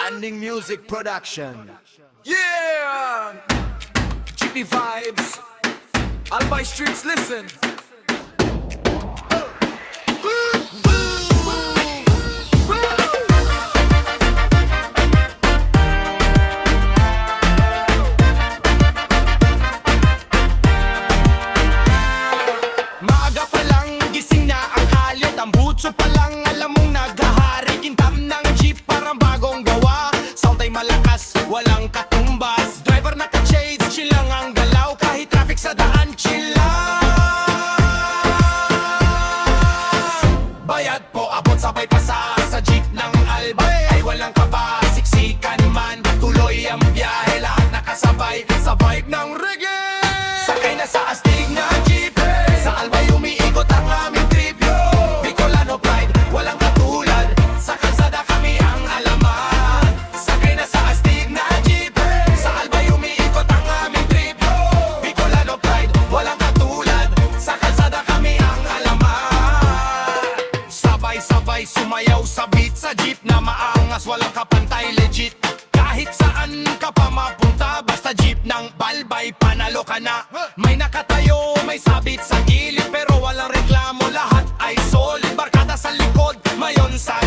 Landing Music Production. Yeah! GP vibes. Albay Streets, listen. Maaga pa lang gising na ang halit. Ang butso pa lang alam mong naghahari. Kintam ng jeep parang bagong gawa. Sound ay malakas, walang katumbas. Driver naka-shades, chill lang ang galaw. Kahit traffic sa daan, chill lang. Bayad po, abot sabay pasa. Sa jeep ng Albay ay walang kaba. Siksikan man, tuloy ang biyahe. Lahat nakasabay sa vibe ng reggae. Sakay na sa astig na jeep. Sa Albay umiikot ang aming trip. Bicolano pride, walang katulad. Sa kalsada kami ang alaman. Sakay na sa astig na jeep. Sa Albay umiikot ang aming trip. Bicolano pride, walang katulad. Sa kalsada kami ang alaman. Sabay-sabay sumayaw sa beat. Sa jeep na maangas, walang kapantay, legit. Kahit saan ka pa mapunta, basta jeep ng Albay, panalo ka na. May nakatayo, may sabit sa gilid, pero walang reklamo, lahat ay solid. Barkada sa likod, mayon sa